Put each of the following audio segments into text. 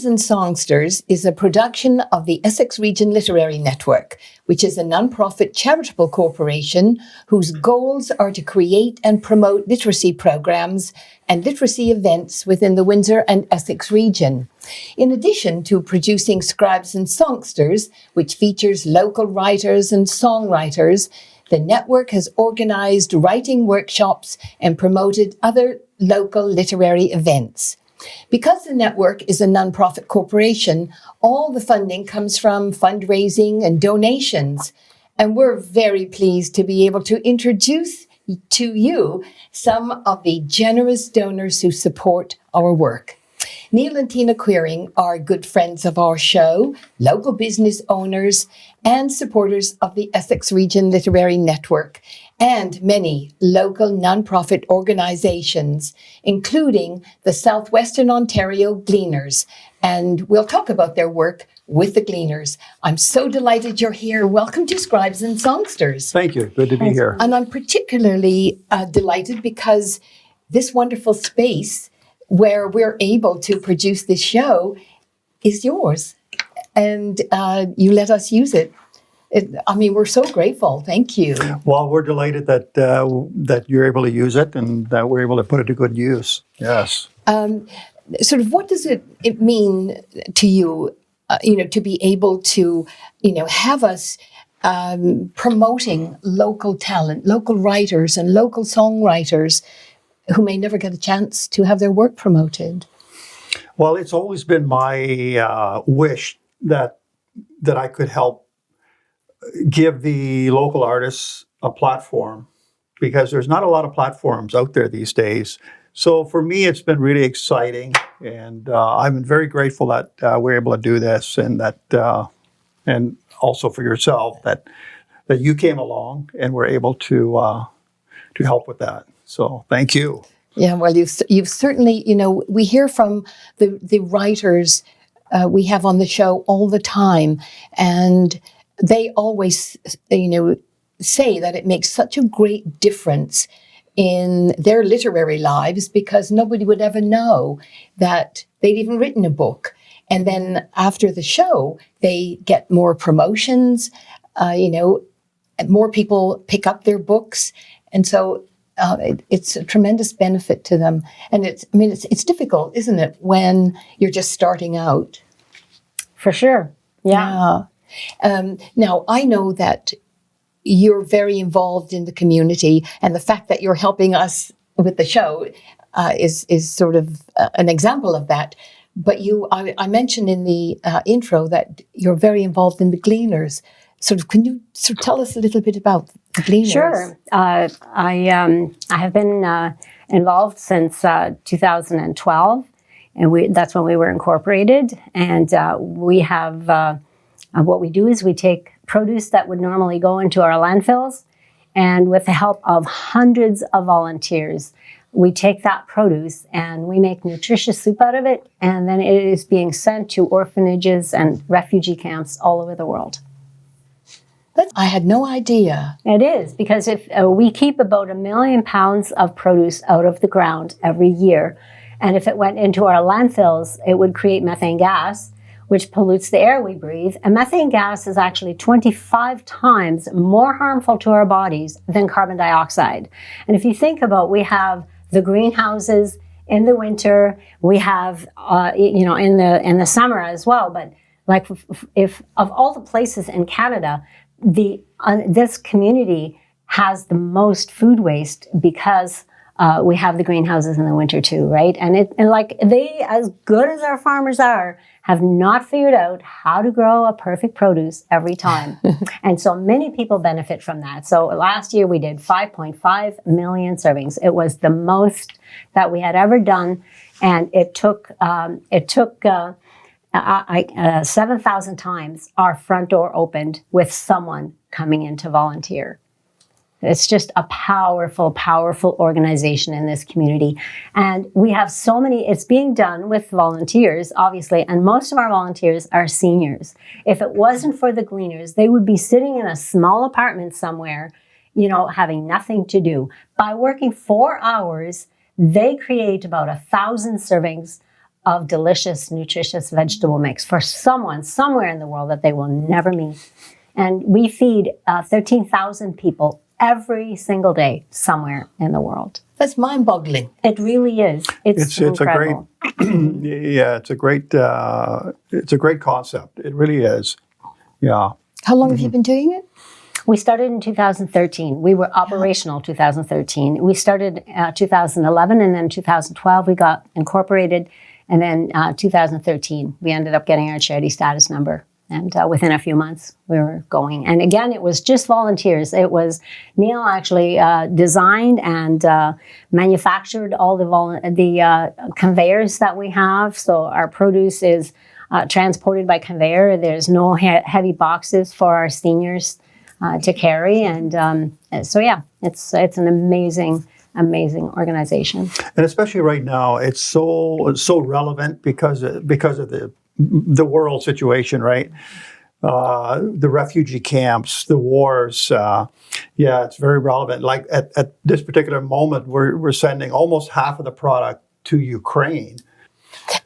Scribes and Songsters is a production of the Essex Region Literary Network, which is a non-profit charitable corporation whose goals are to create and promote literacy programs and literacy events within the Windsor and Essex region. In addition to producing Scribes and Songsters, which features local writers and songwriters, the network has organized writing workshops and promoted other local literary events. Because the network is a non-profit corporation, all the funding comes from fundraising and donations. And we're very pleased to be able to introduce to you some of the generous donors who support our work. Neil and Tina Queering are good friends of our show, local business owners, and supporters of the Essex Region Literary Network, and many local non-profit organizations, including the Southwestern Ontario Gleaners. And we'll talk about their work with the Gleaners. I'm so delighted you're here. Welcome to Scribes and Songsters. Thank you. Good to be here. And I'm particularly delighted because this wonderful space where we're able to produce this show is yours. And you let us use it. We're so grateful. Thank you. Well, we're delighted that you're able to use it and that we're able to put it to good use. Yes. Sort of what does it mean to you, to be able to, have us promoting local talent, local writers and local songwriters who may never get a chance to have their work promoted? Well, it's always been my wish that I could help give the local artists a platform, because there's not a lot of platforms out there these days. So for me, it's been really exciting, and I've been very grateful that we're able to do this, and that, and also for yourself that you came along and were able to help with that. So thank you. Yeah, well, you've certainly, we hear from the writers we have on the show all the time, and they always, say that it makes such a great difference in their literary lives because nobody would ever know that they'd even written a book. And then after the show, they get more promotions, more people pick up their books. And so it's a tremendous benefit to them. And it's difficult, isn't it, when you're just starting out? For sure. Yeah. Now, I know that you're very involved in the community, and the fact that you're helping us with the show is sort of an example of that. But I mentioned in the intro that you're very involved in the Gleaners. Can you tell us a little bit about the Gleaners? Sure. I have been involved since 2012, and that's when we were incorporated. And we have what we do is we take produce that would normally go into our landfills, and with the help of hundreds of volunteers, we take that produce and we make nutritious soup out of it, and then it is being sent to orphanages and refugee camps all over the world. I had no idea. It is, because if we keep about 1 million pounds of produce out of the ground every year, and if it went into our landfills, it would create methane gas, which pollutes the air we breathe. And methane gas is actually 25 times more harmful to our bodies than carbon dioxide. And if you think about, we have the greenhouses in the winter, we have, in the summer as well. But like, if of all the places in Canada, this community has the most food waste because we have the greenhouses in the winter too, right? And they, as good as our farmers are, have not figured out how to grow a perfect produce every time. And so many people benefit from that. So last year we did 5.5 million servings. It was the most that we had ever done. And it took 7,000 times our front door opened with someone coming in to volunteer. It's just a powerful, powerful organization in this community. And we have so many, it's being done with volunteers, obviously, and most of our volunteers are seniors. If it wasn't for the Gleaners, they would be sitting in a small apartment somewhere, having nothing to do. By working 4 hours, they create about 1,000 servings of delicious, nutritious vegetable mix for someone somewhere in the world that they will never meet. And we feed 13,000 people every single day somewhere in the world. That's mind-boggling. It really is. It's incredible. It's a great concept. It really is. Yeah. How long have you been doing it? We started in 2013. We were operational 2013. We started 2011, and then 2012 we got incorporated, and then 2013 we ended up getting our charity status number. And within a few months we were going. And again, it was just volunteers. It was Neil actually designed and manufactured all the conveyors that we have. So our produce is transported by conveyor. There's no heavy boxes for our seniors to carry, and so yeah, it's an amazing organization. And especially right now, it's so relevant because of the world situation, right? The refugee camps, the wars. It's very relevant. Like at this particular moment, we're sending almost half of the product to Ukraine.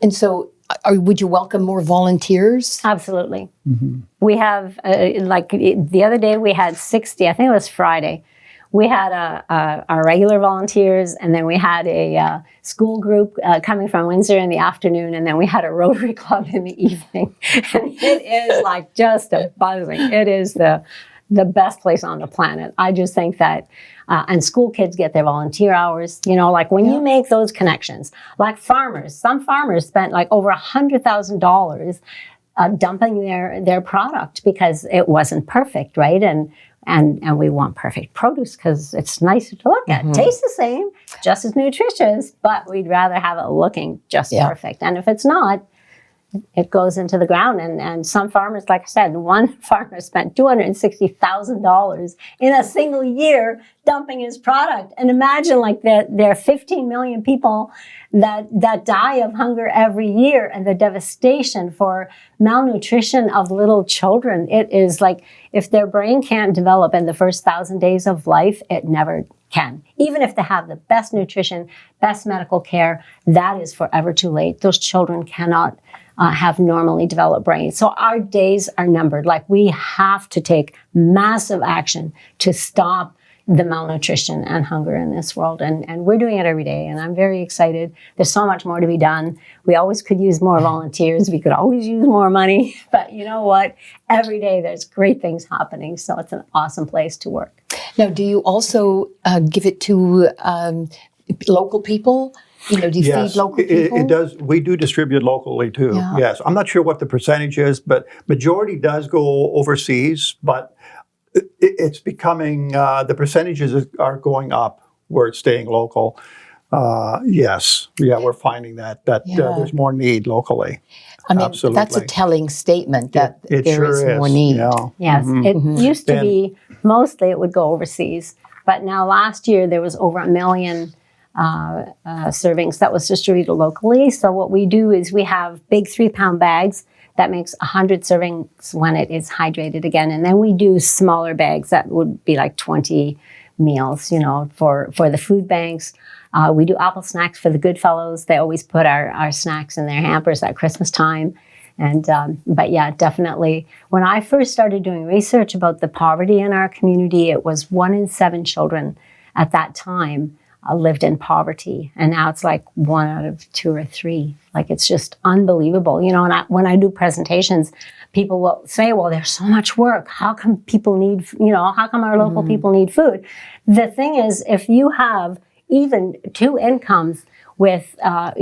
And so, would you welcome more volunteers? Absolutely. Mm-hmm. We have, like the other day, we had 60, I think it was Friday. We had our regular volunteers, and then we had a school group coming from Windsor in the afternoon, and then we had a Rotary Club in the evening. And it is like just a buzzing. It is the best place on the planet. I just think that, and school kids get their volunteer hours, like when you make those connections, like farmers, some farmers spent like over $100,000 dumping their product because it wasn't perfect, right? And we want perfect produce because it's nicer to look at. Tastes the same, just as nutritious, but we'd rather have it looking just perfect. And if it's not, it goes into the ground. And some farmers, like I said, one farmer spent $260,000 in a single year dumping his product. And imagine like there are 15 million people that die of hunger every year, and the devastation for malnutrition of little children. It is like if their brain can't develop in the first 1,000 days of life, it never can. Even if they have the best nutrition, best medical care, that is forever too late. Those children cannot have normally developed brains. So our days are numbered. Like we have to take massive action to stop the malnutrition and hunger in this world. And we're doing it every day. And I'm very excited. There's so much more to be done. We always could use more volunteers. We could always use more money. But you know what? Every day there's great things happening. So it's an awesome place to work. Now, do you also give it to local people? Do you feed local people? It does. We do distribute locally too. Yeah. Yes. I'm not sure what the percentage is, but majority does go overseas, but it's becoming, the percentages are going up where it's staying local. Yes. Yeah, we're finding that there's more need locally. I mean, absolutely. That's a telling statement that it there sure is more need. Yeah. Yes. It used to be, mostly it would go overseas, but now last year there was over 1 million servings that was distributed locally. So what we do is we have big 3-pound bags that makes 100 servings when it is hydrated again. And then we do smaller bags that would be like 20 meals, for the food banks. We do apple snacks for the good fellows. They always put our snacks in their hampers at Christmas time. And, but yeah, definitely. When I first started doing research about the poverty in our community, it was 1 in 7 children at that time lived in poverty. And now it's like 1 out of 2 or 3. Like, it's just unbelievable. And when I do presentations, people will say, well, there's so much work. How come people need, how come our local people need food? The thing is, if you have even 2 incomes with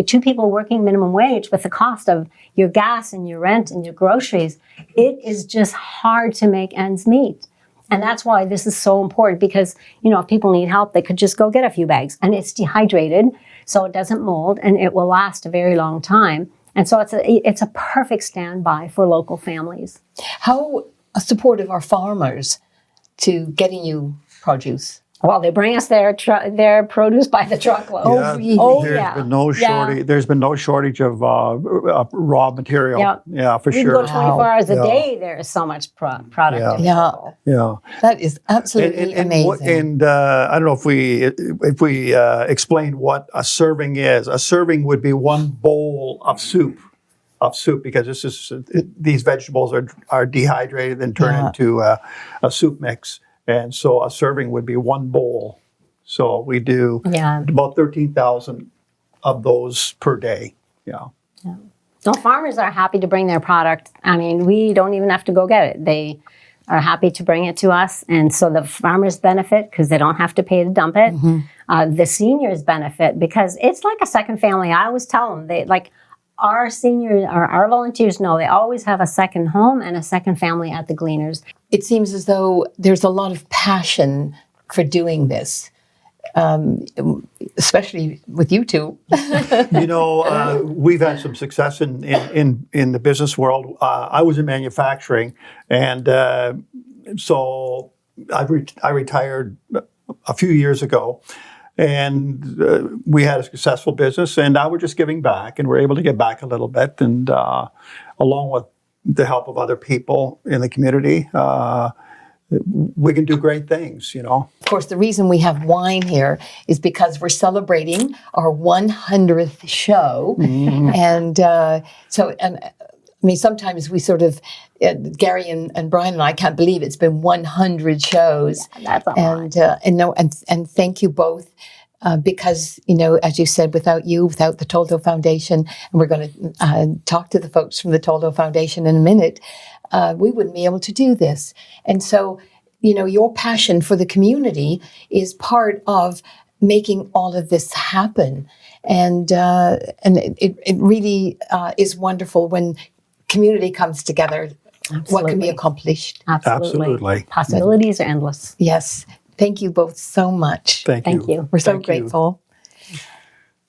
2 people working minimum wage with the cost of your gas and your rent and your groceries, it is just hard to make ends meet. And that's why this is so important, because, if people need help, they could just go get a few bags, and it's dehydrated, so it doesn't mold, and it will last a very long time. And so it's a perfect standby for local families. How supportive are farmers to getting you produce? Well, they bring us their produce by the truckload. Oh, really? There's been no shortage. There's been no shortage of raw material. Yeah. Yeah, for We sure. can go 24 hours a Yeah. day. There is so much product available. Yeah. That is absolutely amazing. I don't know if we explain what a serving is. A serving would be one bowl of soup, because these vegetables are dehydrated and turn into a soup mix, and so a serving would be one bowl. So we do about 13,000 of those per day. Yeah. So farmers are happy to bring their product. I mean, we don't even have to go get it. They are happy to bring it to us. And so the farmers benefit because they don't have to pay to dump it. Mm-hmm. The seniors benefit because it's like a second family. I always tell them, our seniors, or our volunteers know they always have a second home and a second family at the Gleaners. It seems as though there's a lot of passion for doing this. Especially with you two. We've had some success in the business world. I was in manufacturing, and so I retired a few years ago, and we had a successful business, and now we're just giving back, and we're able to give back a little bit, and along with the help of other people in the community, we can do great things, Of course, the reason we have wine here is because we're celebrating our 100th show. Mm-hmm. And sometimes we sort of, Gary and Brian and I can't believe it's been 100 shows. Yeah, that's a lot. And thank you both. Because, as you said, without the Toldo Foundation, and we're going to talk to the folks from the Toldo Foundation in a minute, we wouldn't be able to do this. And so, your passion for the community is part of making all of this happen. And it really is wonderful when community comes together. Absolutely. What can be accomplished. Absolutely. Possibilities are endless. Yes. Thank you both so much. Thank you. We're so grateful.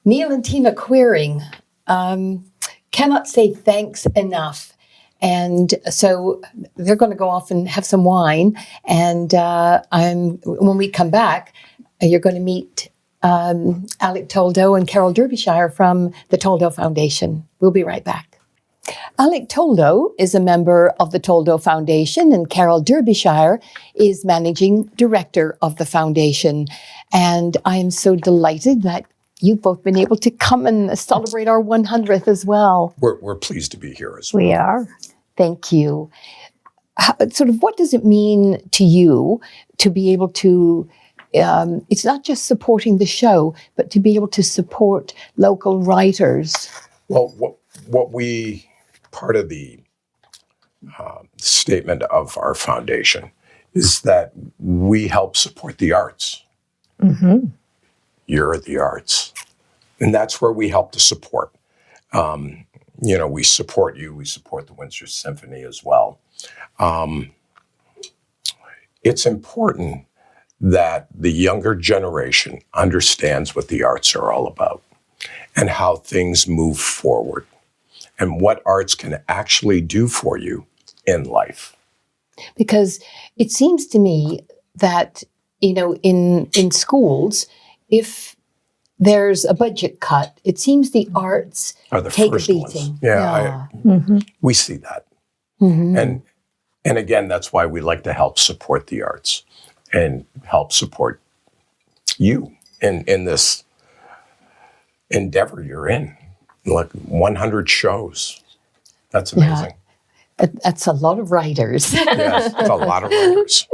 Neil and Tina Queering cannot say thanks enough. And so they're going to go off and have some wine. And when we come back, you're going to meet Alec Toldo and Carol Derbyshire from the Toldo Foundation. We'll be right back. Alec Toldo is a member of the Toldo Foundation, and Carol Derbyshire is managing director of the foundation. And I am so delighted that you've both been able to come and celebrate our 100th as well. We're pleased to be here as well. We are. Thank you. What does it mean to you to be able to, it's not just supporting the show, but to be able to support local writers? Well, part of the statement of our foundation is that we help support the arts. Mm-hmm. You're the arts. And that's where we help to support. We support you. We support the Windsor Symphony as well. It's important that the younger generation understands what the arts are all about and how things move forward and what arts can actually do for you in life. Because it seems to me that, in schools, if there's a budget cut, it seems the arts take a beating. We see that. Mm-hmm. And again, that's why we like to help support the arts and help support you in this endeavor you're in. Like 100 shows. That's amazing. Yeah. That's a lot of writers. Yes, it's a lot of writers.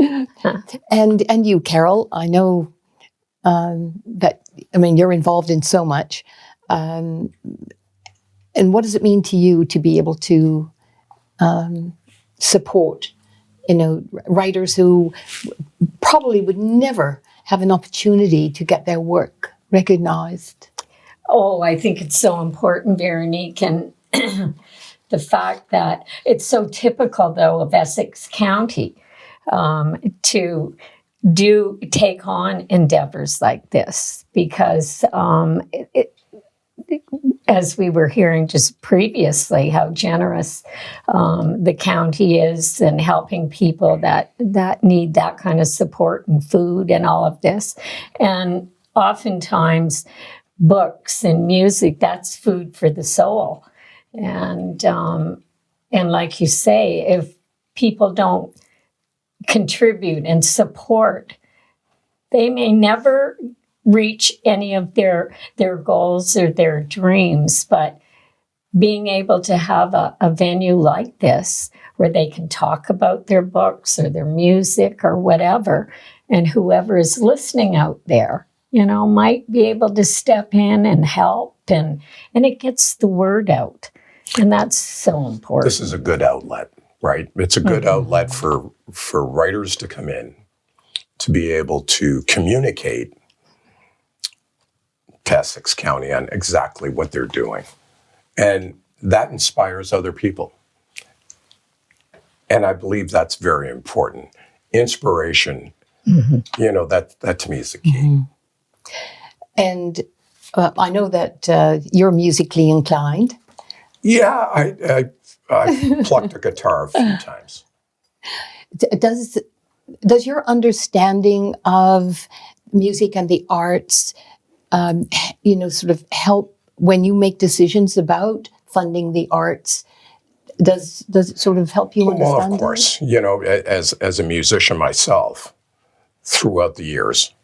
And you, Carol, I know you're involved in so much. And what does it mean to you to be able to support, writers who probably would never have an opportunity to get their work recognized? Oh, I think it's so important, Veronique, and the fact that it's so typical, though, of Essex County to take on endeavors like this, because as we were hearing just previously, how generous the county is in helping people that need that kind of support and food and all of this. And oftentimes books and music, that's food for the soul. And like you say, if people don't contribute and support, they may never reach any of their goals or their dreams, but being able to have a venue like this where they can talk about their books or their music or whatever, and whoever is listening out there, might be able to step in and help, and it gets the word out. And that's so important. This is a good outlet, right? It's a good outlet for writers to come in, to be able to communicate to Essex County on exactly what they're doing. And that inspires other people. And I believe that's very important. Inspiration, that to me is the key. Mm-hmm. And I know that you're musically inclined. Yeah, I plucked a guitar a few times. Does your understanding of music and the arts, sort of help when you make decisions about funding the arts? Does it sort of help you understand? Well, of course. As a musician myself, throughout the years,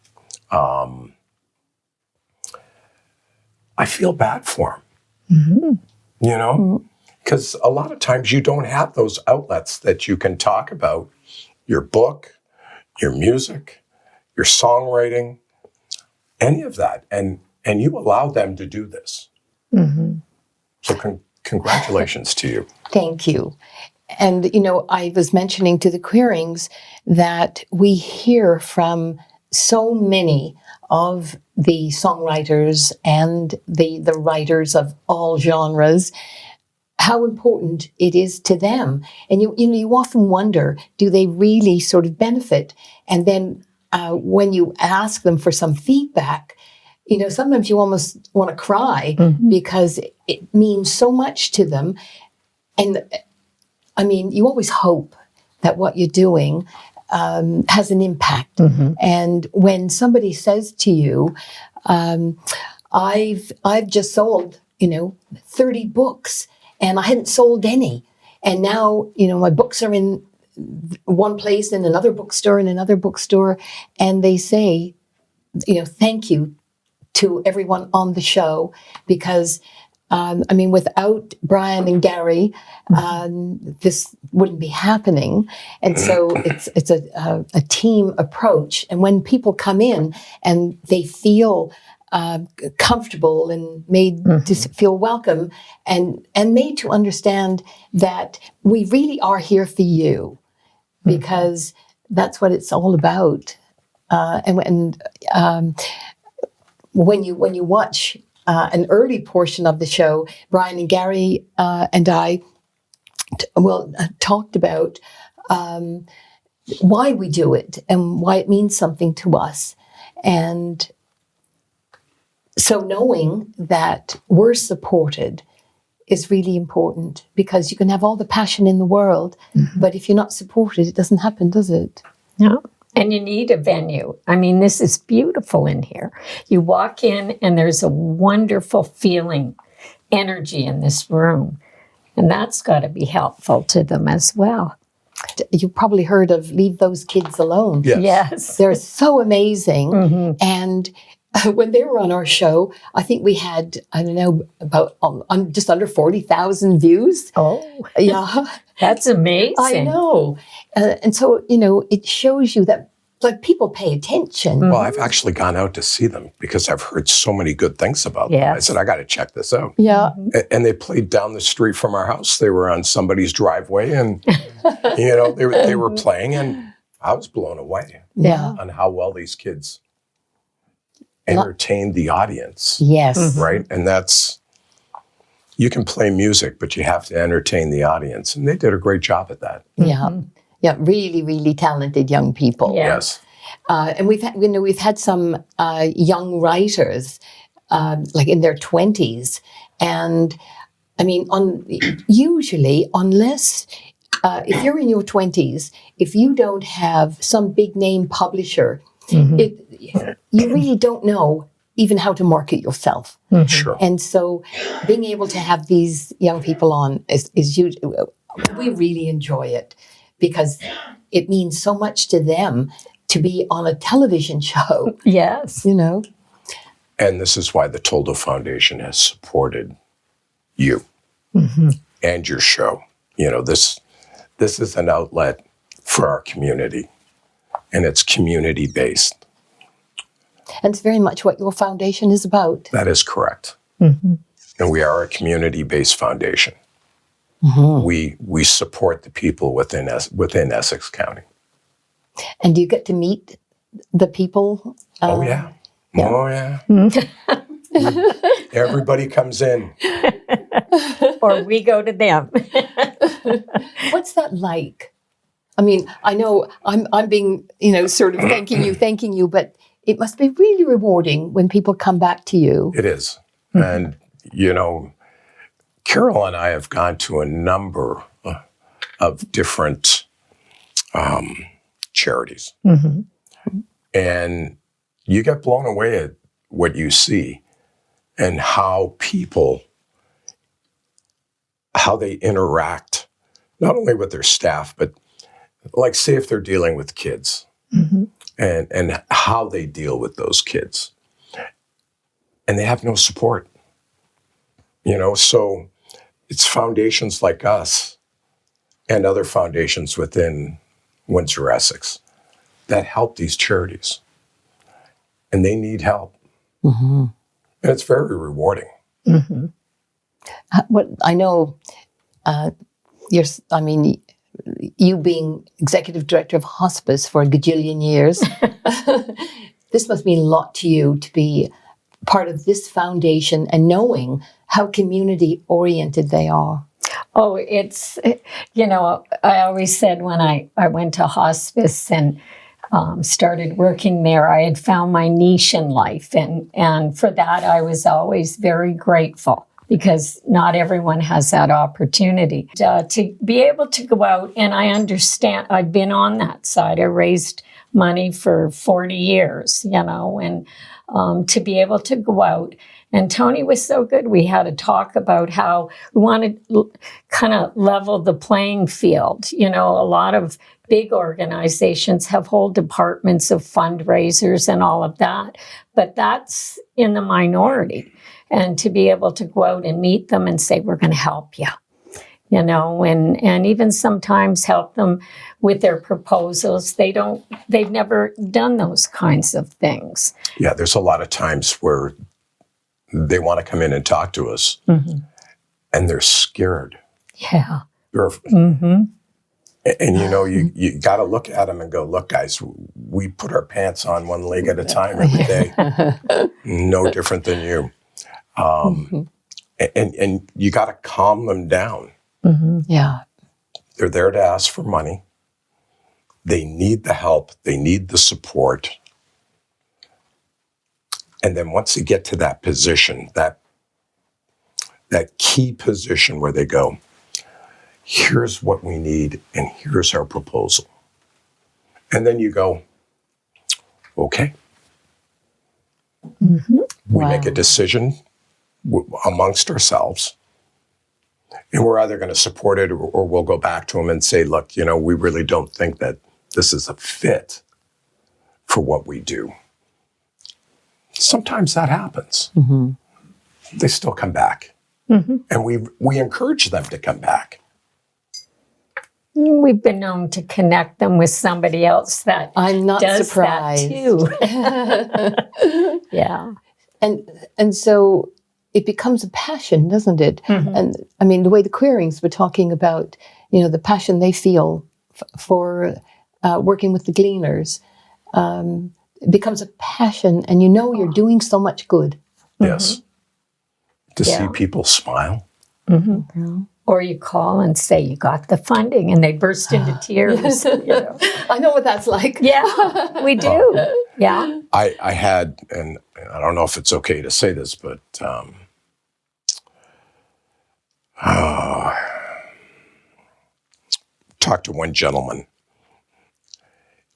I feel bad for them. Because a lot of times you don't have those outlets that you can talk about your book, your music, your songwriting, any of that, and you allow them to do this. So congratulations to you. Thank you. And, I was mentioning to the Queerings that we hear from so many of the songwriters and the writers of all genres how important it is to them. And you often wonder, do they really sort of benefit? And then when you ask them for some feedback, sometimes you almost want to cry because it means so much to them. And I mean, you always hope that what you're doing has an impact. And when somebody says to you, I've just sold, 30 books and I hadn't sold any. And now, my books are in one place, in another bookstore, and they say, thank you to everyone on the show, because without Brian and Gary, this wouldn't be happening. And so it's a team approach. And when people come in and they feel comfortable and made to feel welcome and made to understand that we really are here for you, because that's what it's all about. When you watch an early portion of the show, Brian and Gary and I talked about why we do it and why it means something to us. And so knowing that we're supported is really important, because you can have all the passion in the world, but if you're not supported, it doesn't happen, does it? No. And you need a venue. I mean, this is beautiful in here. You walk in and there's a wonderful feeling, energy in this room. And that's got to be helpful to them as well. You've probably heard of Leave Those Kids Alone. Yes. They're so amazing. And when they were on our show, I think we had, about just under 40,000 views. Oh. Yeah. That's amazing. I know. And so, it shows you that people pay attention. Well, I've actually gone out to see them because I've heard so many good things about them. I said, I got to check this out. Yeah. And they played down the street from our house. They were on somebody's driveway and, they were playing, and I was blown away on how well these kids entertained the audience. Yes. Right? And that's, you can play music, but you have to entertain the audience. And they did a great job at that. Yeah. Yeah, really, really talented young people. Yeah. Yes. And we've had some young writers like in their 20s. And I mean, usually, unless if you're in your 20s, if you don't have some big name publisher, you really don't know even how to market yourself. Sure. And so being able to have these young people on is huge. We really enjoy it because it means so much to them to be on a television show. Yes. You know? And this is why the Toldo Foundation has supported you and your show. You know, this is an outlet for our community, and it's community-based. And it's very much what your foundation is about. That is correct. And we are a community-based foundation. We support the people within Essex County. And do you get to meet the people? Oh, yeah. Oh, yeah. Everybody comes in. Or we go to them. What's that like? I mean, I know I'm being, sort of thanking you, but it must be really rewarding when people come back to you. It is. And, Carol and I have gone to a number of different charities. And you get blown away at what you see and how they interact, not only with their staff, but like say if they're dealing with kids and how they deal with those kids. And they have no support, so it's foundations like us and other foundations within Windsor, Essex that help these charities. And they need help. And it's very rewarding. What I know, you being executive director of hospice for a gajillion years, this must mean a lot to you to be part of this foundation and knowing how community oriented they are. Oh, it's, I always said when I went to hospice and started working there, I had found my niche in life. And for that, I was always very grateful because not everyone has that opportunity. To be able to go out, and I understand, I've been on that side. I raised money for 40 years, and to be able to go out. And Tony was so good. We had a talk about how we wanted to kind of level the playing field. A lot of big organizations have whole departments of fundraisers and all of that, but that's in the minority. And to be able to go out and meet them and say, we're going to help you, and even sometimes help them with their proposals. They've never done those kinds of things. Yeah, there's a lot of times where they want to come in and talk to us and they're scared. Yeah. And you got to look at them and go, look, guys, we put our pants on one leg at a time every day. No different than you. And you got to calm them down. Yeah. They're there to ask for money. They need the help. They need the support. And then once they get to that position, that key position where they go, here's what we need, and here's our proposal. And then you go, okay. We make a decision amongst ourselves, and we're either going to support it or we'll go back to them and say, look, we really don't think that this is a fit for what we do. Sometimes that happens. They still come back. And we encourage them to come back. We've been known to connect them with somebody else that I'm not does surprised. That too. Yeah. And so it becomes a passion, doesn't it? And I mean, the way the Queerings were talking about, the passion they feel for working with the Gleaners, it becomes a passion, and you're doing so much good. Yes. To see people smile. Or you call and say, you got the funding, and they burst into tears. I know what that's like. Yeah, we do. Yeah. I had, and I don't know if it's okay to say this, but talked to one gentleman,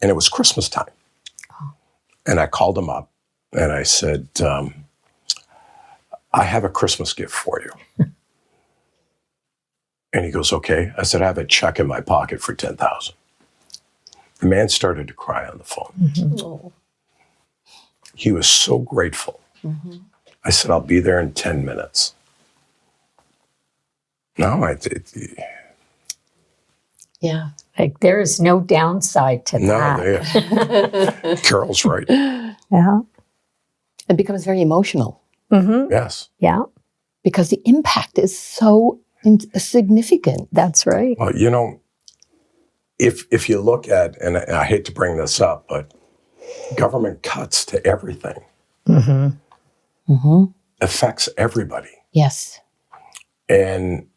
and it was Christmas time. And I called him up and I said, I have a Christmas gift for you. And he goes, okay. I said, I have a check in my pocket for $10,000. The man started to cry on the phone. Mm-hmm. He was so grateful. Mm-hmm. I said, I'll be there in 10 minutes. No, Yeah. Like there is no downside to that. Carol's right. Yeah. It becomes very emotional Mm-hmm. Yes. Yeah. because the impact is so significant. That's right. Well, you know, if you look at, and I hate to bring this up, but government cuts to everything Mm-hmm. Mm-hmm. affects everybody. Yes. And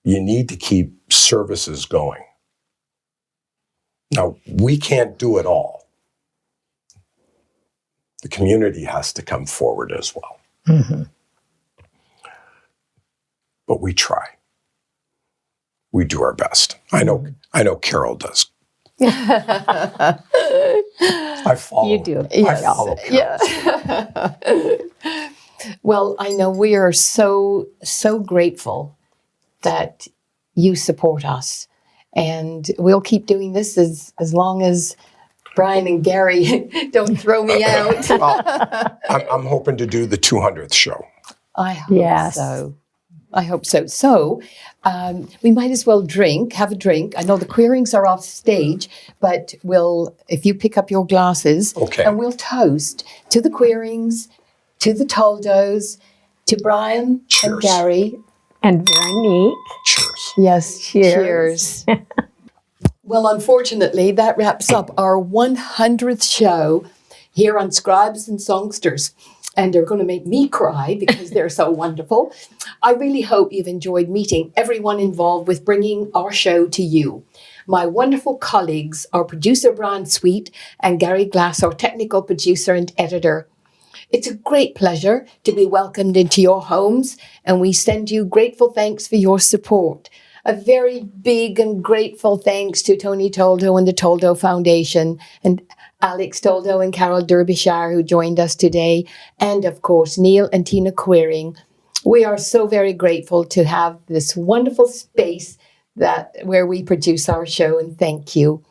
you need to keep services going. Now, we can't do it all. The community has to come forward as well. Mm-hmm. But we try. We do our best. I know Carol does. I follow. You do. I follow Carol. Yeah. Well, I know we are so grateful that you support us, and we'll keep doing this as long as Brian and Gary don't throw me out. Well, I'm hoping to do the 200th show. I hope Yes. so. I hope so. So we might as well have a drink. I know the queerings are off stage, but if you pick up your glasses, Okay. and we'll toast to the queerings, to the Toldos, to Brian and Cheers. Gary. And Veronique. Cheers. Yes, Cheers. cheers. Well, unfortunately, that wraps up our 100th show here on Scribes and Songsters. And they're going to make me cry because they're so wonderful. I really hope you've enjoyed meeting everyone involved with bringing our show to you. My wonderful colleagues, our producer, Brian Sweet, and Gary Glass, our technical producer and editor. It's a great pleasure to be welcomed into your homes, and we send you grateful thanks for your support. A very big and grateful thanks to Tony Toldo and the Toldo Foundation, and Alex Toldo and Carol Derbyshire, who joined us today, and of course, Neil and Tina Queering. We are so very grateful to have this wonderful space where we produce our show, and thank you.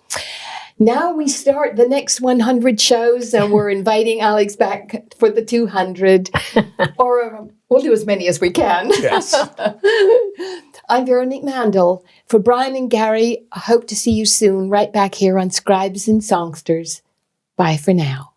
Now we start the next 100 shows, and we're inviting Alex back for the 200, or we'll do as many as we can. Yes. I'm Veronique Mandel. For Brian and Gary, I hope to see you soon right back here on Scribes and Songsters. Bye for now.